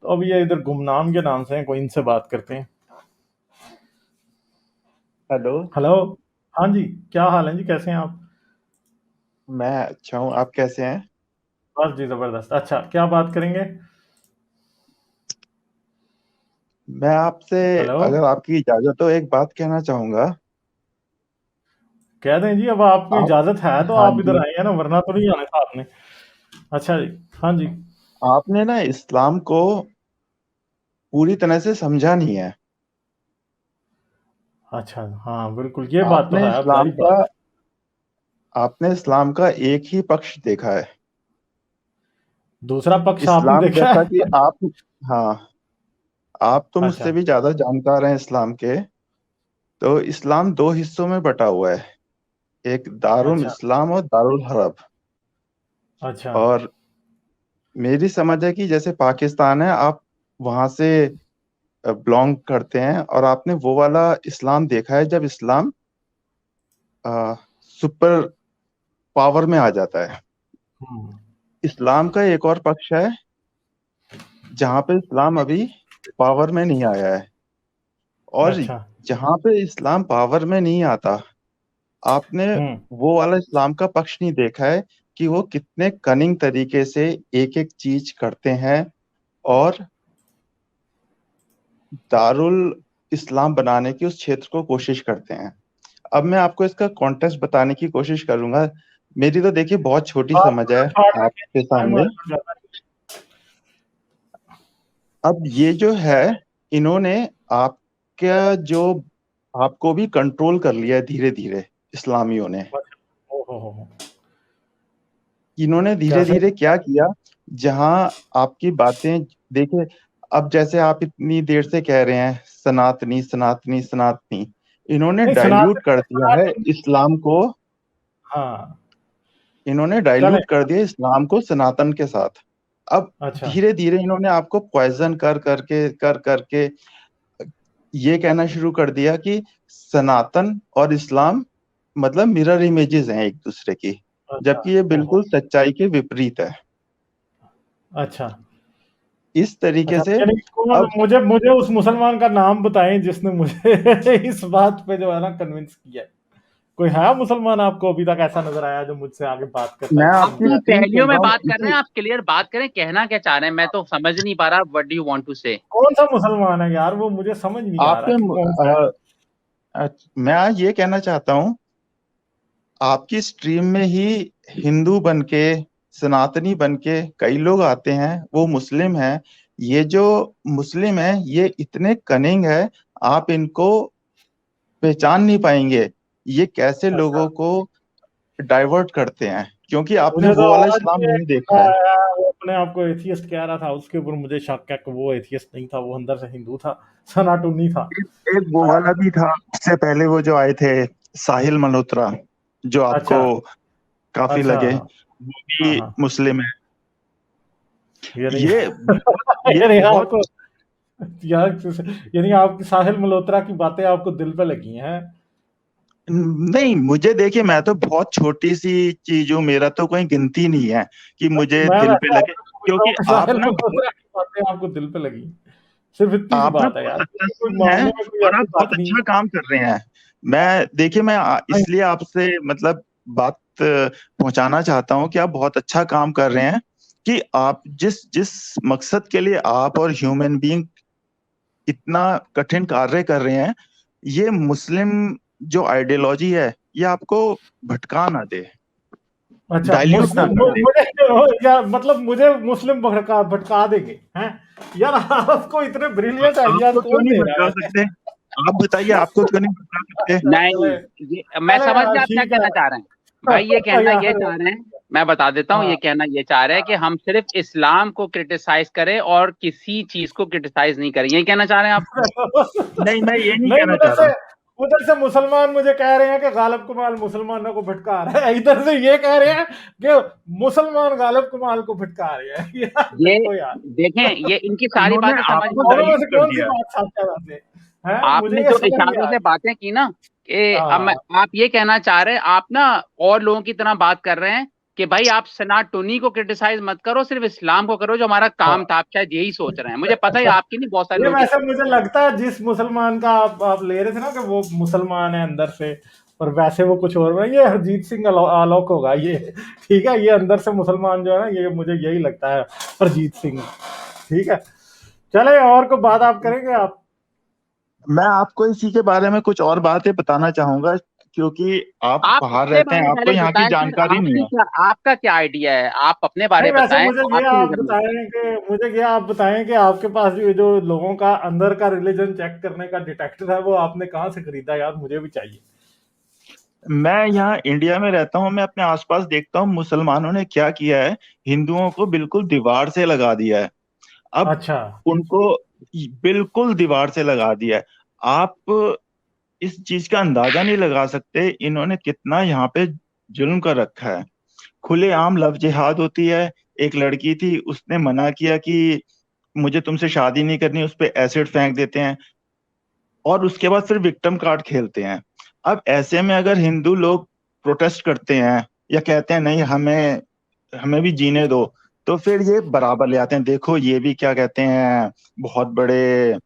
तो अब ये इधर गुमनाम के नाम से हैं, कोई इनसे बात करते हैं। हेलो। हेलो। हाँ जी, क्या हाल है जी, कैसे हैं आप? मैं अच्छा हूँ, आप कैसे हैं? बस जी जबरदस्त। अच्छा, क्या बात करेंगे? मैं आपसे, हेलो। अगर आपकी इजाजत हो, एक बात कहना चाहूंगा। कह दें जी, अब आपको आप इजाजत है तो हाँ आप इधर जी। आए हैं ना, वरना तो नहीं आने था आपने। अच्छा जी। हाँ जी। आपने ना इस्लाम को पूरी तरह से समझा नहीं है। अच्छा, हाँ बिल्कुल, ये बात तो आपने है, अब इस्लाम जाहिर का बात है। आपने इस्लाम का एक ही पक्ष देखा है। दूसरा पक्ष आपने इस्लाम देखा जैसा है? कि आप, हाँ, आप तो अच्छा। मुझसे भी ज्यादा जानकार हैं इस्लाम के। तो इस्लाम दो हिस्सों में बटा हुआ है, एक दारुल अच्छा। इस्लाम और दारुल हरब। अच्छा। और मेरी समझ है कि जैसे पाकिस्तान है, आप वहां से बिलोंग करते हैं, और आपने वो वाला इस्लाम देखा है जब इस्लाम सुपर पावर में आ जाता है। हम्म। इस्लाम का एक और पक्ष है जहां पे इस्लाम अभी पावर में नहीं आया है। और अच्छा। जहां पे इस्लाम पावर में नहीं आता, आपने हम्म। वो वाला इस्लाम का पक्ष नहीं देखा है कि वो कितने कनिंग तरीके से एक एक चीज करते हैं और दारुल इस्लाम बनाने की उस क्षेत्र को कोशिश करते हैं। अब मैं आपको इसका कॉन्टेक्स्ट बताने की कोशिश करूंगा। मेरी तो देखिए बहुत छोटी बात समझ तो है शॉर्ट रखें, आपके टाइम सामने। हमारे पास ज्यादा अब ये जो है, इन्होंने आपका जो आपको भी कंट्रोल कर लिया है धीरे धीरे, इस्लामियों ने। नहीं। अच्छा, ओहो हो। इन्होंने धीरे कैसे? धीरे क्या किया, जहां आपकी बातें देखे, अब जैसे आप इतनी देर से कह रहे हैं सनातनी सनातनी सनातनी, इन्होंने नहीं, डाइल्यूट कर सनातन दिया है सनातन। इस्लाम को। हाँ। इन्होंने चले। डाइल्यूट कर दिया इस्लाम को सनातन के साथ। अब अच्छा। धीरे धीरे इन्होंने आपको पॉइजन कर करके कर करके ये कहना शुरू कर दिया कि सनातन और इस्लाम मतलब मिरर इमेजेस हैं एक दूसरे की, अच्छा। जबकि ये ओहो। बिल्कुल सच्चाई के विपरीत है। अच्छा। इस तरीके अच्छा, से यानी कौन, अब मुझे मुझे उस मुसलमान का नाम बताएं जिसने मुझे इस बात पे जो है ना कन्विंस किया है। कोई है मुसलमान आपको अभी तक ऐसा नजर आया जो मुझसे आगे बात करता है मैं जिसने आपकी मुझे? अपनी स्क्रीन पहेलियों खोल में रहा हूँ बात कर रहे इसी। हैं, आप क्लियर बात करें, कहना क्या चाह रहे हैं? मैं तो समझ नहीं पा रहा, what do you want to say. कौन सा मुसलमान है यार, वो मुझे समझ नहीं आ रहा आपके कि कौन सा है। मैं आज ये कहना चाहता हूँ, आपकी स्ट्रीम में ही हिंदू बन के, सनातनी बन के कई लोग आते हैं, वो मुस्लिम हैं। ये जो मुस्लिम है, ये इतने कनिंग है, आप इनको पहचान नहीं पाएंगे। ये कैसे अच्छा। लोगों को डाइवर्ट करते हैं, क्योंकि आपने मुझे तो वो वाला आज इस्लाम ही एक नहीं बंदा देखा है। आया, वो अपने आप को एथियस्ट कह रहा था, उसके ऊपर मुझे शक है कि वो एथियस्ट नहीं था, वो अंदर से हिंदू था, सनातनी था। एक वो वाला भी था, उससे पहले वो जो आए थे, साहिल मल्होत्रा, जो आपको अच्छा। काफी अच्छा। लगे, वो हाँ भी हाँ। मुस्लिम है। यानी ये यानी बहुत आपको, यार, यानी आपकी साहिल मल्होत्रा की बातें आपको दिल पे लगी हैं? नहीं, मुझे देखिए, मैं तो बहुत छोटी सी चीज हूँ, मेरा तो कोई गिनती नहीं है कि मुझे मैं दिल पे वैसे लगे, आपसे पूछ रहा हूँ क्योंकि कि आप साहिल ना बहुत मल्होत्रा की बातें आपको दिल पे लगी, सिर्फ इतनी सी आप ना बात है बहुत यार, कोई सक्सेसफुल हैं, मामले में कोई और ऐसी आप बात बहुत नहीं अच्छा है। काम कर रहे हैं। मैं देखिए, मैं नहीं। इसलिए आपसे मतलब बात पहुंचाना चाहता हूं कि आप बहुत अच्छा काम कर रहे हैं, कि आप जिस जिस मकसद के लिए आप और ह्यूमन बीइंग इतना कठिन कार्य कर रहे हैं, ये मुस्लिम जो आइडियोलॉजी है, ये आपको भटका ना दे, अच्छा, डाइल्यूट ना कर दे। मुझे, यार मतलब मुझे मुस्लिम भड़का भटका देंगे हैं? यार आपको इतने ब्रिलियंट आइडियाज आपको क्यों कौन नहीं दे रहा भटका है? सकते? आप बताइए, आपको क्यों नहीं भटका सकते? अच्छा, नहीं, चले। मैं चले समझ यार, गया आप क्या ठीक कहना चाह रहे हैं। भाई ये है कहना ये यार। चाह रहे हैं, मैं बता देता हूँ, हाँ ये कहना ये चाह रहे हैं कि हम सिर्फ इस्लाम को क्रिटिसाइज करें और किसी चीज को क्रिटिसाइज नहीं करें, यही कहना चाह रहे हैं आप? नहीं, मैं ये नहीं नहीं, कहना चाह रहा हूँ। उधर से मुसलमान मुझे कह रहे हैं कि गालिब कमाल मुसलमानों को भटका रहा है, इधर से ये कह रहे हैं कि मुसलमान गालिब कमाल को भटका रहे हैं। यार ये देखो यार। देखें, ये इनकी सारी इन्होंने बातें समझ में आपको आ दोनों रही में हैं। से डाइल्यूट कर कौन सी दिया। बात सच है वैसे? हैं, मुझे आपने ये जो समझ नहीं इशारों आ से रही। बातें की ना, कि हाँ। आप ये कहना चाह रहे हैं, आप ना और लोगों की तरह बात कर रहे हैं कि भाई आप सनातनी को क्रिटिसाइज मत करो, सिर्फ इस्लाम को करो जो हमारा काम था। आप शायद यही सोच रहे हैं, मुझे पता है आपकी नहीं, बहुत सारे ये लोग वैसे मुझे लगता है जिस मुसलमान का आप ले रहे थे ना कि वो मुसलमान है अंदर से, और वैसे वो कुछ और है, ये हरजीत सिंह आलोक होगा ये। ठीक है, ये अंदर से मुसलमान जो है ना, ये मुझे यही लगता है हरजीत सिंह। ठीक है, चले और को बात आप करेंगे आप। मैं आपको इसी के बारे में कुछ और बातें बताना चाहूंगा, क्योंकि आप आप बाहर अपने रहते बारे हैं, में आपको पहले यहाँ की बताएं सर, जानकारी नहीं है। आपका क्या आइडिया है, आप अपने बारे नहीं में वैसे बताएं, मुझे ये आपकी आप नजर में। बताएं कि आप बताएं कि आपके पास ये जो लोगों का अंदर का रिलीजन चेक करने का डिटेक्टर है, वो आपने कहाँ से खरीदा यार, मुझे भी चाहिए। मैं यहाँ इंडिया में रहता हूँ, मैं अपने आसपास देखता हूँ मुसलमानों ने क्या किया है, हिंदुओं को बिल्कुल दीवार से लगा दिया है। अब अच्छा, उनको बिल्कुल दीवार से लगा दिया है। आप इस चीज का अंदाजा नहीं लगा सकते इन्होंने कितना यहाँ पे जुल्म कर रखा है। खुलेआम लव जिहाद होती है। एक लड़की थी, उसने मना किया कि मुझे तुमसे शादी नहीं करनी, उस पे एसिड फेंक देते हैं और उसके बाद फिर विक्टिम कार्ड खेलते हैं। अब ऐसे में अगर हिंदू लोग प्रोटेस्ट करते हैं या कहते हैं नहीं हमें हमें भी जीने दो, तो फिर ये बराबर ले आते हैं, देखो ये भी क्या कहते हैं, बहुत बड़े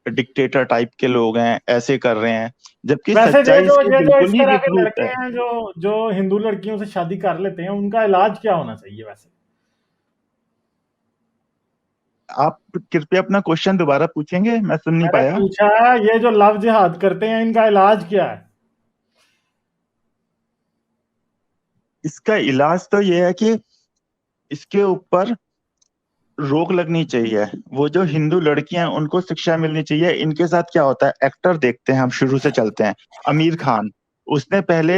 डिक्टेटर टाइप के लोग हैं, ऐसे कर रहे हैं, जबकि वैसे सच्चाई इसके ये जो इस बिल्कुल ही तरह के विपरीत लड़के है। हैं जो जो हिंदू लड़कियों से शादी कर लेते हैं, उनका इलाज क्या होना चाहिए वैसे। आप कृपया अपना क्वेश्चन दोबारा पूछेंगे, मैं सुन नहीं मैंने पाया। पूछा है, ये जो लव जिहाद करते हैं, इनका इलाज क्या है। इसका इलाज तो ये है कि इसके ऊपर रोक लगनी चाहिए। वो जो हिंदू लड़कियां हैं उनको शिक्षा मिलनी चाहिए। इनके साथ क्या होता है, एक्टर देखते हैं हम, शुरू से चलते हैं। आमिर खान, उसने पहले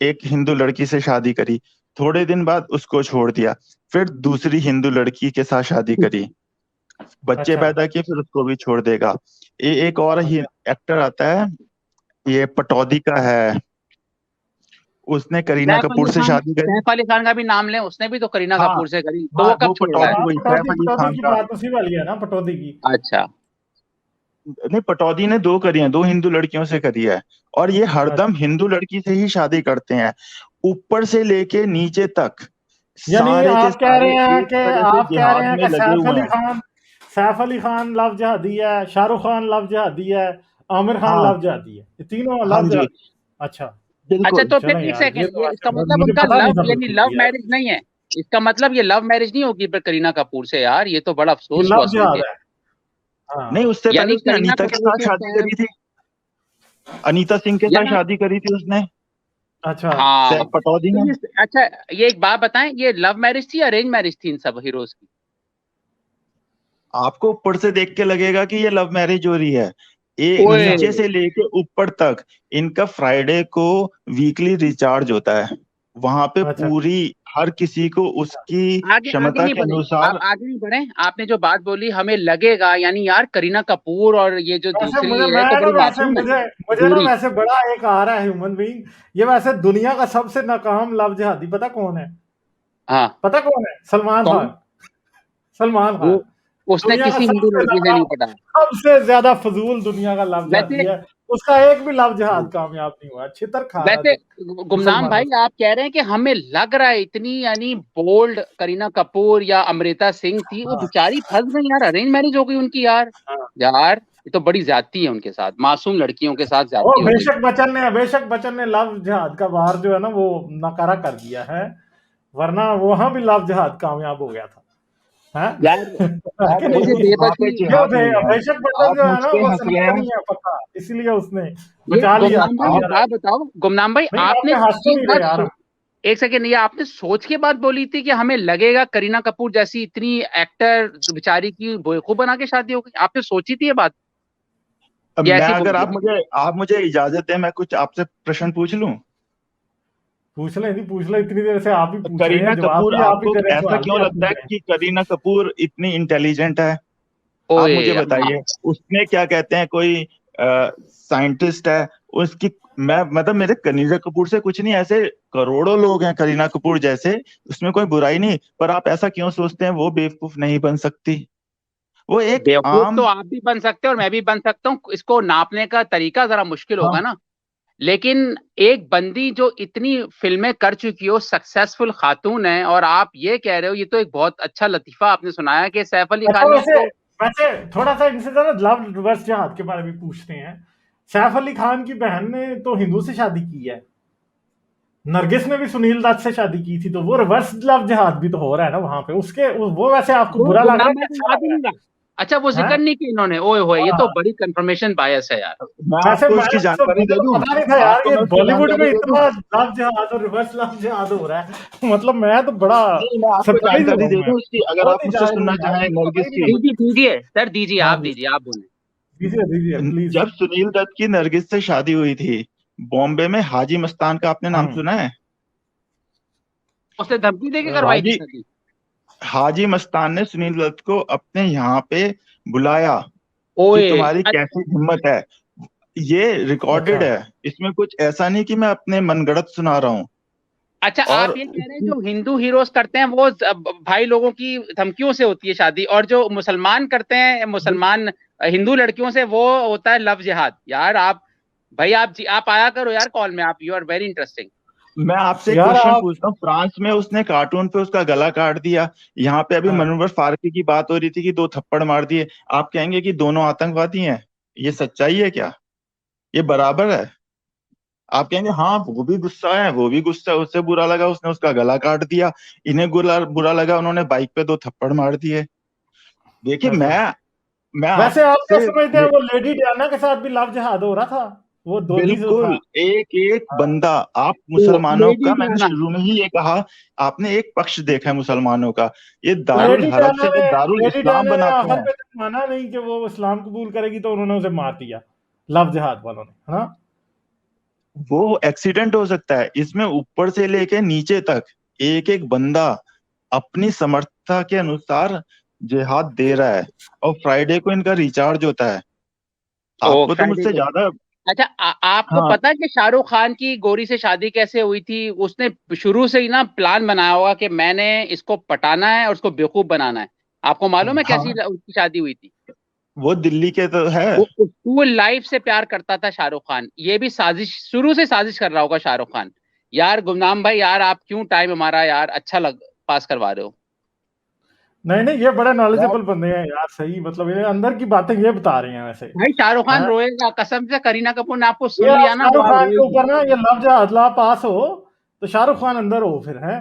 एक हिंदू लड़की से शादी करी, थोड़े दिन बाद उसको छोड़ दिया, फिर दूसरी हिंदू लड़की के साथ शादी करी, बच्चे अच्छा पैदा किए, फिर उसको भी छोड़ देगा। एक और ही अच्छा एक्टर आता है, ये पटौदी का है, उसने करीना कपूर से शादी करी। सैफ अली खान का भी नाम लें, उसने भी तो करीना हाँ कपूर से करी, तो हाँ, वो कब वो छोड़ रहा है। पटौदी, हाँ, वही सैफ पटौदी अली पटौदी खान की का। बात उसी वाली है ना, पटौदी की। अच्छा नहीं, पटौदी ने दो करी हैं, दो हिंदू लड़कियों से करी है। और ये हरदम अच्छा, हिंदू लड़की से ही शादी करते हैं, ऊपर से लेके नीचे तक यानी सारे के आप कह सारे रहे हैं एक कि तरह से जिहाद में लगे हुए हैं। सैफ अली खान लव जिहादी है, शाहरुख खान लव जिहादी है, आमिर खान हाँ लव जिहादी है, ये तीनों हाँ लव जी, जिहादी। अच्छा, अच्छा, बिल्कुल। तो फिर चलो एक यार, ये सेकंड, तो ये इसका वैसे मतलब मुझे उनका पता नहीं लव था यानी बिल्कुल लव भी यार। मैरिज नहीं है। इसका मतलब ये लव मैरिज नहीं होगी पर करीना कपूर से, यार ये तो बड़ा ये अफसोस हुआ लव सुन जिहाद के। है। नहीं, हाँ, उससे पहले यानी उसने करीना अनीता के कपूर साथ के शादी फैन, करी थी, अनीता सिंह के साथ यार शादी करी थी उसने, अच्छा। हाँ, सैफ पटौदी तो ने। ये अच्छा, ये एक बात बताएं, ये लव मैरिज थी या अरेंज मैरिज थी इन सब हीरोज की। आपको ऊपर से देख के लगेगा कि ये लव मैरिज हो रही है, ये ओए, नीचे से लेके ऊपर तक। इनका फ्राइडे को वीकली रिचार्ज होता है, वहां पे अच्छा, पूरी हर किसी को अच्छा। उसकी आगे आगे क्षमता नहीं के बढ़े, आप अनुसार। आगे नहीं बढ़े, आपने जो बात बोली हमें लगेगा, यानी यार करीना कपूर और ये जो वैसे दूसरी मुझे है मैं तो ना बड़ी वैसे मासूम है, मुझे मुझे ना दूरी। वैसे बड़ा एक आ रहा है ह्यूमन बीइंग, ये वैसे दुनिया का सबसे नाकाम लव जिहादी पता कौन है। हाँ, पता कौन है, सलमान कौन? खान। सलमान वो खान उसने दुनिया का किसी हिंदू सबसे लड़की से ज्यादा नहीं पटा। सबसे ज्यादा फजूल दुनिया का लव जिहादी वैसे है। उसका एक भी लव जिहाद कामयाब नहीं हुआ, छितर खा रहा है वैसे गुमनाम मुसलमानों भाई, से। आप कह रहे हैं कि हमें लग रहा है इतनी यानी बोल्ड करीना कपूर या अमृता सिंह थी, वो हाँ बेचारी फंस गई यार, अरेंज मैरिज हो गई उनकी यार। हाँ। यार ये तो बड़ी ज्यादती है उनके साथ, मासूम लड़कियों के साथ और ज्यादती हो गई। बेशक बच्चन ने लव जिहाद का वार जो है ना वो नकारा कर दिया है, वरना वहां भी लव जिहाद कामयाब हो गया था। हैं? यार है कि अब मुझे नहीं। वहां पे बेबसी, ये जिहाद नहीं है। बेशक बच्चन आप जो है मुझ ना पे वो हंस रहे हैं। सनातनी है पक्का, इसलिए उसने ये बचा लिया गुमनाम भाई अपनी आप एक जरा। बात बताओ, गुमनाम भाई नहीं आप आपने पे हंस तो ये नहीं रहे बात यार हम। एक सेकेंड, ये आपने सोच के बाद बोली थी कि हमें लगेगा करीना कपूर जैसी इतनी एक्टर बेचारी की बेवकूफ बना के शादी हो गई, आपने सोची थी ये बात, अब ये मैं, ऐसी बोल अगर दिया। आप मुझे इजाजत दें, मैं कुछ आपसे प्रश्न पूछ लूं। पूछ ले, इतनी देर से आप ही पूछ रहे करीना हैं, जवाब कपूर, भी आप ही आपको दे रहे हैं, ऐसा सवाल क्यों भी आप लगता पूछ है रहे हैं। कि करीना कपूर इतनी इंटेलिजेंट है? आप ओए, मुझे हाँ, बताइए। उसने क्या कहते हैं, कोई साइंटिस्ट है उसकी, मैं मतलब मेरे करीना कपूर से कुछ नहीं, ऐसे करोड़ों लोग हैं करीना कपूर जैसे, उसमें कोई बुराई नहीं, पर आप ऐसा क्यों सोचते हैं वो बेवकूफ नहीं बन सकती? वो एक बेवकूफ तो आम। आप भी बन सकते हो और मैं भी बन सकता हूँ, इसको नापने का तरीका जरा मुश्किल होगा हाँ ना। लेकिन एक बंदी जो इतनी फिल्में कर चुकी हो, सक्सेसफुल खातून है, और आप ये कह रहे हो, ये तो एक बहुत अच्छा लतीफा आपने सुनाया कि सैफ अली अच्छा, खान ने वैसे उसको। वैसे थोड़ा सा इनसे जरा लव रिवर्स जिहाद के बारे में पूछते हैं। सैफ अली खान की बहन ने तो हिंदू से शादी की है, नरगिस ने भी सुनील दत्त से शादी की थी, तो वो रिवर्स लव जिहाद भी तो हो रहा है ना वहां पे उसके। वो वैसे आपको वो बुरा लग रहा है गुमनाम कि भाई को अच्छा याद लग ही रहा नहीं रहा। अच्छा, वो है? जिक्र नहीं किया इन्होंने। ओए होए, ये तो हाँ, बड़ी कंफर्मेशन बायस है यार। मैं वैसे आपको मैं उसकी तो जानकारी मुझे दे तो दूं, पता नहीं था यार, आपको ये मैं उसकी बॉलीवुड में जानकारी दे दूं। इतना लव जिहाद और रिवर्स लव जिहाद हो रहा है। मतलब मैं तो बड़ा नहीं, मैं आपको सरप्राइज जानकारी हुआ हूं दे मैं। दूं उसकी, अगर बहुत आप ही मुझसे जायज सुनना है यार, चाहें मुझे पता नरगिस ही नहीं की। था। दीजिए दीजिए सर, दीजिए, हाँ आप जी, दीजिए, आप बोले। दीजिए दीजिए प्लीज। जब सुनील दत्त की नरगिस से शादी हुई थी बॉम्बे में, हाजी मस्तान का आपने नाम हम्म। सुना है? उसने धमकी दे के करवाई थी हाजी शादी? हाजी मस्तान ने सुनील दत्त को अपने यहाँ पे बुलाया कि ओए, तुम्हारी कैसी हिम्मत है। ये अच्छा रिकॉर्डेड है, इसमें कुछ ऐसा नहीं कि मैं अपने मनगढ़ंत सुना रहा हूँ। अच्छा, और आप ये कह रहे हैं जो हिंदू हीरोज करते हैं वो भाई लोगों की धमकियों से होती है शादी, और जो मुसलमान करते हैं, मुसलमान हिंदू लड़कियों से, वो होता है लव जिहाद? यार आप, भाई आप आया करो यार कॉल में, आप, यू आर वेरी इंटरेस्टिंग। मैं आपसे एक यार क्वेश्चन आप, पूछता हूँ, फ्रांस में उसने कार्टून पे उसका गला काट दिया, यहाँ पे अभी हाँ, मनोवर फारूकी की बात हो रही थी कि 2 थप्पड़ मार दिए, आप कहेंगे कि दोनों आतंकवादी हैं? ये सच्चाई है क्या? ये बराबर है? आप कहेंगे हाँ वो भी गुस्सा है, वो भी गुस्सा है, उससे बुरा लगा उसने उसका गला काट दिया, इन्हें बुरा बुरा लगा उन्होंने बाइक पे 2 थप्पड़ मार दिए। देखिए, अच्छा, मैं वैसे आप क्या आपसे समझते हैं वो लेडी डियाना के साथ भी लव जिहाद हो रहा था? वो दोधी जो बिल्कुल था। एक एक हाँ, बंदा, आप तो मुसलमानों लेडी का, मैंने जाना, शुरू में ही ये कहा, आपने एक पक्ष देखा है मुसलमानों का। ये तो दारुल हरब से जो दारुल लेडी इस्लाम डियाना ने बनाते आखिर हैं, पे तो माना नहीं कि वो इस्लाम कबूल करेगी, तो उन्होंने उसे मार दिया लव जिहाद वालों ने, है ना? वो एक्सीडेंट हो सकता है। इसमें ऊपर से लेके नीचे तक एक एक बंदा अपनी समर्थता के अनुसार जिहाद दे रहा है, और फ्राइडे को इनका रिचार्ज होता है। ओ आपको तो फ्राइडे मुझसे को। ज्यादा। अच्छा, आपको हाँ पता है कि शाहरुख खान की गोरी से शादी कैसे हुई थी? उसने शुरू से ही ना प्लान बनाया होगा कि मैंने इसको पटाना है और उसको बेवकूफ बनाना है। आपको मालूम है कैसी हाँ, उसकी शादी हुई थी? वो दिल्ली के तो है। वो स्कूल लाइफ से प्यार करता था शाहरुख खान। ये भी साजिश, शुरू से साजिश कर रहा होगा शाहरुख खान। यार गुमनाम भाई, यार आप क्यों टाइम हमारा यार अच्छा लग पास करवा रहे हो? नहीं नहीं, ये बड़े यार नॉलेजेबल बंदे हैं यार, सही, मतलब ये अंदर की बातें ये बता रहे हैं वैसे। भाई शाहरुख खान हैं? रोएगा कसम से, करीना कपूर ने आपको ये सुन आप लिया ना, वो शाहरुख आप खान के रोएगी। ऊपर ना ये लव जिहाद ला पास हो, तो शाहरुख खान अंदर हो फिर है,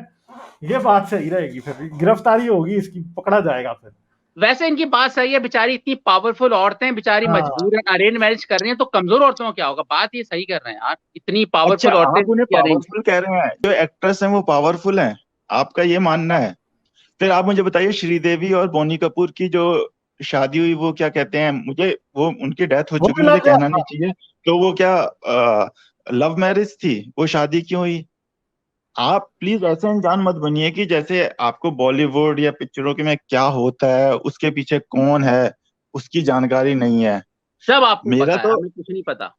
ये बात सही रहेगी, फिर गिरफ्तारी होगी इसकी, पकड़ा जाएगा फिर। वैसे इनकी बात सही है, बेचारी इतनी पावरफुल औरतें बेचारी हाँ, मजबूर है, अरेंज मैरिज कर रही हैं, तो कमजोर औरतों का क्या होगा? बात ये सही कर रहे हैं यार, इतनी अच्छा, पावरफुल औरतें आप उन्हें अरेंज। पावरफुल कह रहे हैं, जो एक्ट्रेस हैं वो पावरफुल हैं, आपका ये मानना है? फिर आप मुझे बताइए, श्रीदेवी और बोनी कपूर की जो शादी हुई, वो क्या कहते हैं, मुझे वो उनकी डेथ हो वो चुकी, भी मुझे लव जिहाद कहना था। नहीं चाहिए, तो वो क्या लव मैरिज थी? वो शादी क्यों हुई? आप प्लीज ऐसे अनजान मत बनिए कि जैसे आपको बॉलीवुड या पिक्चरों के में क्या होता है, उसके पीछे कौन है, उसकी जानकारी नहीं है। सब आपको मेरा पता है, तो हमें कुछ नहीं पता।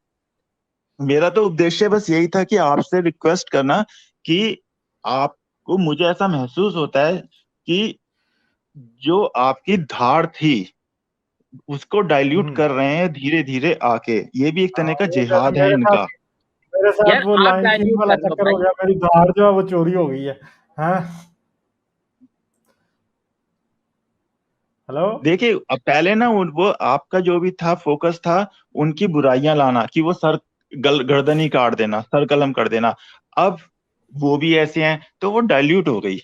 मेरा तो उद्देश्य बस यही था कि आपसे रिक्वेस्ट करना कि आपको, मुझे ऐसा महसूस होता है कि जो आपकी धार थी उसको डाइल्यूट हम्म। कर रहे हैं धीरे धीरे आके। ये भी एक तरह हाँ, का ये जिहाद है मेरे साथ इनका। मेरे साथ यार वो आप लाइन किंग डायल्यूट वाला कर रहे हो चक्कर हो भाई। गया, मेरी धार जो है वो चोरी हो गई है। हाँ, हेलो। देखिए, अब पहले ना वो आपका जो भी था फोकस था उनकी बुराइयां लाना, कि वो सर गर्दनी काट देना, सर कलम कर देना। अब वो भी ऐसे हैं तो वो डाइल्यूट हो गई।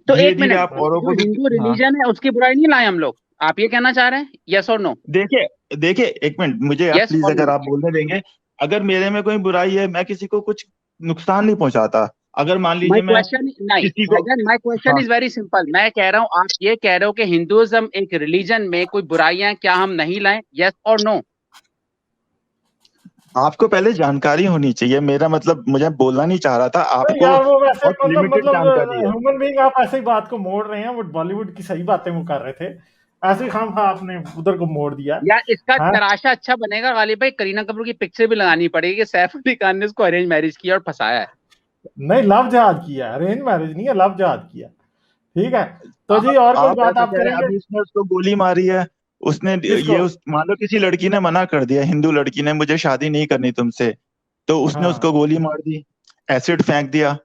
तो धीरे एक धीरे मिनट, आप औरों जो को भी। हिंदू हाँ, रिलीजन है उसकी बुराई नहीं लाए हम लोग, आप ये कहना चाह रहे हैं? यस और नो? देखिए देखिए, एक मिनट मुझे आप यस प्लीज, और अगर नो? आप बोलने देंगे। अगर मेरे में कोई बुराई है, मैं किसी को कुछ नुकसान नहीं पहुंचाता। अगर मान माय लीजिए मैं क्वेश्चन नहीं किसी को। भाईजान, माय क्वेश्चन हाँ, इज वेरी सिंपल। मैं कह रहा हूँ, आप ये कह रहे हो कि हिंदुइज्म एक रिलीजन में कोई बुराइयां क्या हम नहीं लाएं? यस और नो? आपको पहले जानकारी होनी चाहिए, मेरा मतलब मुझे बोलना नहीं चाह रहा था, तो आपको यार वो वैसे बहुत लिमिटेड जानकारी है। ह्यूमन बीइंग, आप ऐसे ही बात को मोड़ रहे हैं, वो बॉलीवुड की सही बातें वो कर रहे थे, ऐसे ही खाम खा आपने उधर को मोड़ दिया। यार इसका हाँ, तराशा अच्छा बनेगा गालिब भाई, करीना कपूर की पिक्चर भी लगानी पड़ेगी कि सैफ अली खान ने उसको अरेंज मैरिज किया और फंसाया है। नहीं लव जिहाद किया, अरेंज मैरिज नहीं है, लव जिहाद किया। ठीक है, तो जी आप और कोई आप बात ऐसा आप कह रहे हैं, करेंगे? अभी उसने उसको गोली मारी है, उसने किसको? मान लो किसी लड़की ने मना कर दिया, हिंदू लड़की ने, मुझे शादी नहीं करनी तुमसे, तो उसने हाँ उसको गोली मार दी, एसिड फेंक दिया।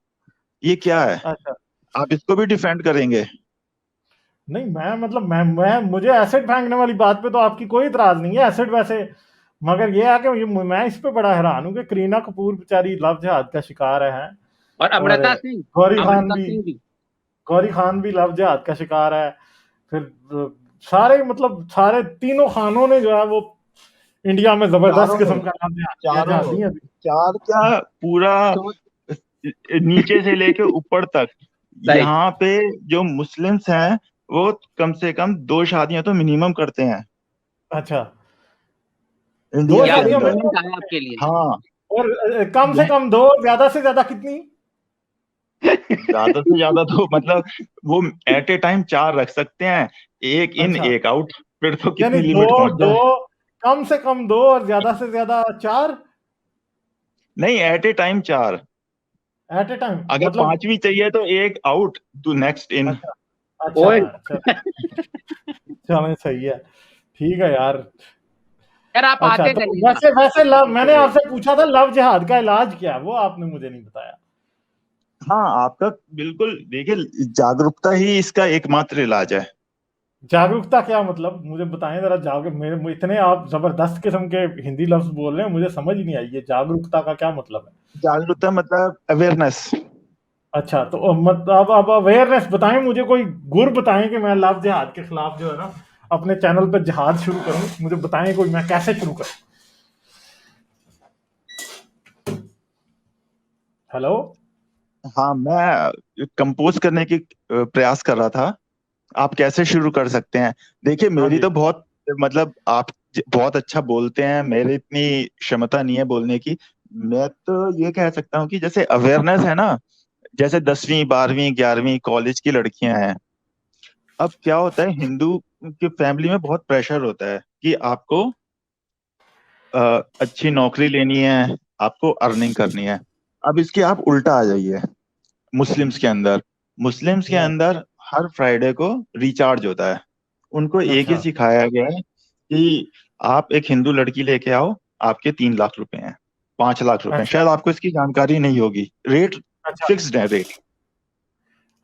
ये क्या है? अच्छा। आप इसको भी डिफेंड करेंगे? नहीं मैं मतलब मैं मुझे एसिड फेंकने वाली बात पे तो आपकी कोई इतराज नहीं है, एसिड वैसे, मगर ये है कि मैं इस पे बड़ा हैरान हूँ कि करीना कपूर बेचारी लव जिहाद का शिकार है, और और गौरी खान अमृता भी सिंह भी। गौरी खान भी लव जिहाद का शिकार है। फिर सारे मतलब सारे तीनों खानों ने जो है वो इंडिया में जबरदस्त चारों किस्म ने, का लव जिहाद किया, चारों, जहादी है अभी। चार क्या, पूरा तो नीचे से लेके ऊपर तक। सही। यहाँ पे जो मुस्लिम्स हैं वो कम से कम 2 शादियां तो मिनिमम करते हैं अच्छा, दो इंडिया क्या के शादियां अंदर। पॉइंट मिनिमम, आया आपके लिए। हाँ, और कम से यह कम दो, ज्यादा से ज्यादा कितनी? ज्यादा से ज्यादा तो मतलब वो एट ए टाइम 4 रख सकते हैं, एक इन अच्छा, एक आउट। फिर तो यानी कितनी दो, लिमिट पहुंच दो, जाए। कम से कम दो और ज्यादा से ज्यादा चार नहीं, at a time 4। At a time अगर मतलब। पांचवी चाहिए तो एक आउट, टू नेक्स्ट इन। अच्छा अच्छा, ओए चलो सही है, ठीक है यार। यार आप अच्छा, आके तो करिएगा। वैसे वैसे लव, मैंने आपसे पूछा था लव जिहाद का इलाज क्या है, वो आपने मुझे नहीं बताया। हाँ, आपका बिल्कुल, देखिए जागरूकता ही इसका एकमात्र इलाज है। जागरूकता क्या मतलब, मुझे बताएं जरा, मेरे इतने आप जबरदस्त किस्म के हिंदी लफ्ज बोल रहे हैं, मुझे समझ ही नहीं आई, ये जागरूकता का क्या मतलब है? जागरूकता मतलब अवेयरनेस। अच्छा, तो मतलब अब अवेयरनेस बताएं मुझे, कोई गुर बताएं कि मैं लव जिहाद के खिलाफ जो है ना अपने चैनल पर जिहाद शुरू करूं, मुझे बताएं कोई, मैं कैसे शुरू करूं? हेलो। हाँ, मैं कंपोज करने की प्रयास कर रहा था। आप कैसे शुरू कर सकते हैं? देखिए, हाँ मेरी जी। तो बहुत, मतलब आप बहुत अच्छा बोलते हैं, मेरी इतनी क्षमता नहीं है बोलने की। मैं तो ये कह सकता हूँ कि जैसे अवेयरनेस है ना, जैसे 10वीं 12वीं 11वीं कॉलेज की लड़कियां हैं। अब क्या होता है, हिंदू की फैमिली में बहुत प्रेशर होता है कि आपको अच्छी नौकरी लेनी है, आपको अर्निंग करनी है। अब इसके आप उल्टा आ जाइए, मुस्लिम्स के अंदर। मुस्लिम्स के हम्म, अंदर हर फ्राइडे को रिचार्ज होता है। उनको एक ही अच्छा सिखाया गया है कि आप एक हिंदू लड़की लेके आओ, आपके 3 लाख रुपए हैं, 5 लाख रुपए हैं। अच्छा शायद आपको इसकी जानकारी नहीं होगी। रेट अच्छा फिक्स्ड है, रेट।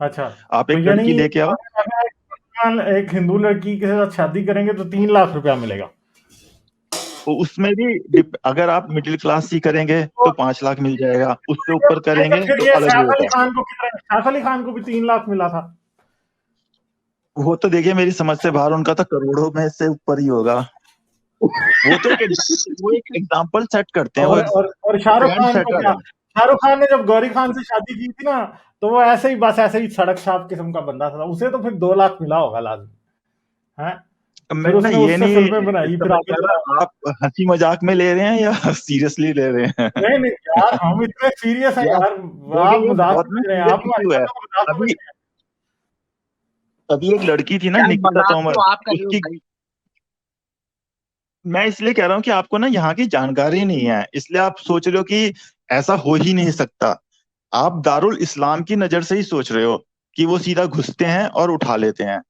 अच्छा। आप तो एक यानी लड़की लेके आओ। अगर एक हिंदू लड़की के साथ शादी करेंगे तो 3 लाख रुपया मिलेगा? तो उसमें भी अगर आप मिडिल क्लास ही करेंगे तो तो 5 लाख मिल जाएगा, उससे ये ऊपर बताइए, करेंगे फिर तो ये अलग सैफ रेट अली है। खान को कितना, सैफ अली खान को भी 3 लाख मिला था? वो तो देखिए मेरी समझ से बाहर, उनका तो करोड़ों में से ऊपर ही होगा। वो एक एग्जाम्पल सेट करते हैं, वो और शाहरुख ट्रेंड खान को सेटर क्या, है। शाहरुख खान ने जब गौरी खान से शादी की थी ना, तो वो ऐसे ही बस ऐसे ही सड़क छाप किस्म का बंदा था, उसे तो फिर 2 लाख मिला होगा लाजमी है। मैं फिर ना उसने ये उससे फिल्में नहीं बनाई, फिर समझ आगे पा चला। रहा, आप हंसी मजाक में ले रहे हैं या सीरियसली ले रहे हैं? नहीं नहीं यार, हम इतने सीरियस हैं यार यार, आप देखिए, ये मजाक बहुत ना समझ रहे हैं, सीरियस आप हमारी इशू है। बातों को मजाक समझ अभी रहे अभी एक लड़की थी ना, यार निकिता मजाक तोमर। तो आप कर रहे हो उसकी, भाई। मैं इसलिए कह रहा हूँ कि आपको ना यहाँ की जानकारी नहीं है, इसलिए आप सोच रहे हो कि ऐसा हो ही नहीं सकता। आप दारुल इस्लाम की नजर से ही सोच रहे हो कि वो सीधा घुसते हैं और उठा लेते हैं।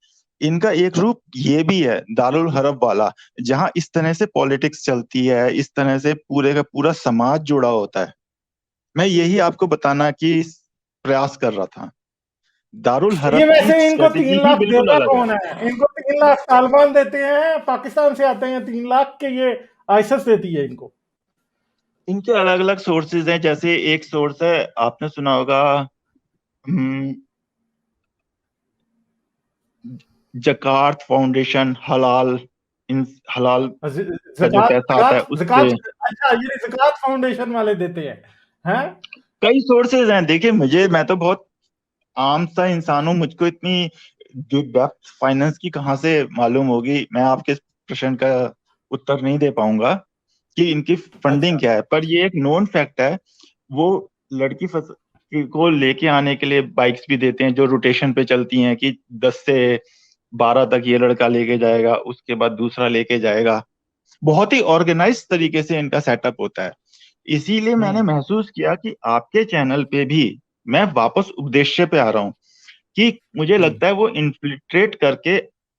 इनका एक रूप ये भी है, दारुल हरब वाला, जहां इस तरह से पॉलिटिक्स चलती है, इस तरह से पूरे का पूरा समाज जुड़ा होता है। मैं यही आपको बताना की प्रयास कर रहा था। दारुल हैं। ये हरब की वैसे इनको स्ट्रेटेजी तीन ही लाख बिल्कुल देता अलग है। कौन है? इनको 3 लाख तालिबान देते हैं, पाकिस्तान से आते हैं 3 लाख के, ये आईएसआईएस देती है इनको? इनके अलग अलग सोर्सेज हैं। जैसे एक सोर्स है, आपने सुना होगा, हम्म, जकार्त फाउंडेशन, हलाल, इन हलाल का जो जकात पैसा आता है जकात उससे। जकात, अच्छा ये जकात फाउंडेशन वाले देते हैं? कई सोर्सेज हैं। देखिए मुझे, मैं तो बहुत आम सा इंसान हूँ, मुझको इतनी डेप्थ फाइनेंस की कहाँ से मालूम होगी। मैं आपके इस प्रश्न का उत्तर नहीं दे पाऊंगा कि इनकी अच्छा फंडिंग क्या है, पर ये एक नोन फैक्ट है। वो लड़की को लेके आने के लिए बाइक्स भी देते हैं जो रोटेशन पे चलती हैं, कि 10 से 12 तक ये लड़का लेके जाएगा, उसके बाद दूसरा लेके जाएगा। बहुत ही ऑर्गेनाइज तरीके से इनका सेटअप होता है। इसीलिए मैंने हम्म महसूस किया कि आपके चैनल पे भी, मैं वापस उद्देश्य पे आ रहा हूँ, कि मुझे हम्म लगता है वो इन्फिल्ट्रेट करके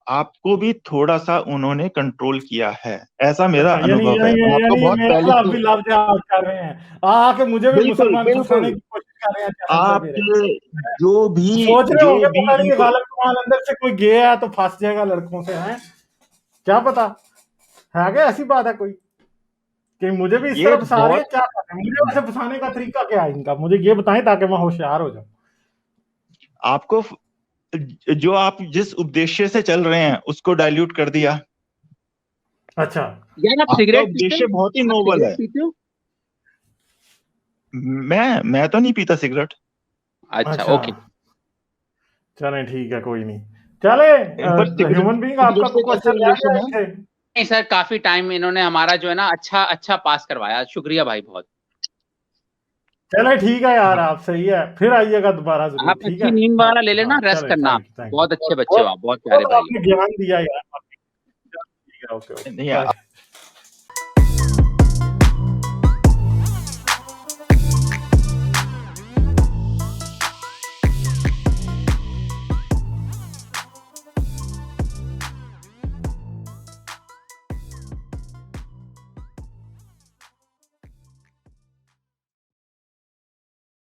आपको भी थोड़ा सा उन्होंने कंट्रोल किया है, ऐसा मेरा अच्छा, यानी अनुभव है। यानी मैं आपको यानी बहुत मेरे पहले खिलाफ से, भी लव जिहाद कर रहे हैं, आके मुझे भी बिल्कुल मुसलमान बिल्कुल, फंसाने की कोशिश कर रहे हैं चैनल पे मेरे। आपके जो सोच रहे होंगे भी पता नहीं इनको, गालिब कमाल अंदर से कोई गया है तो फंस जाएगा लड़कों से, हैं क्या पता है क्या ऐसी बात है कोई कि मुझे भी इस ये तरह फंसा रहे बहुत, हैं, क्या कर रहे हैं मुझे वैसे फंसाने का तरीका क्या है इनका, मुझे ये बताएं ताकि मैं होशियार हो जाऊं। आपको जो आप जिस उद्देश्य से चल रहे हैं उसको डाइल्यूट कर दिया। अच्छा यार आप आपका सिगरेट पीते उद्देश्य हो? बहुत ही आप नोबल है। सिगरेट पीते हो? मैं तो नहीं पीता सिगरेट। अच्छा, अच्छा ओके। चलें ठीक है कोई नहीं, चले पर सिगरेट, ह्यूमन बीइंग सिगरेट आपका से कोई कैसे क्वेश्चन रह रिलेशन गया है? इनसे? नहीं सर, काफी टाइम इन्होंने हमारा जो है ना अच्छा अच्छा पास करवाया, शुक्रिया भाई बहुत। चले ठीक है यार, हाँ, आप सही है, फिर आइएगा दोबारा जरूर, आप ठीक अच्छी है। नींद हाँ वाला ले लेना, हाँ रेस्ट चले, करना। थैंक यू बहुत अच्छे बच्चे हो बहुत आप, बहुत प्यारे बहुत भाई हो। आपने ज्ञान दिया यार, ठीक है ओके ओके नहीं बाय।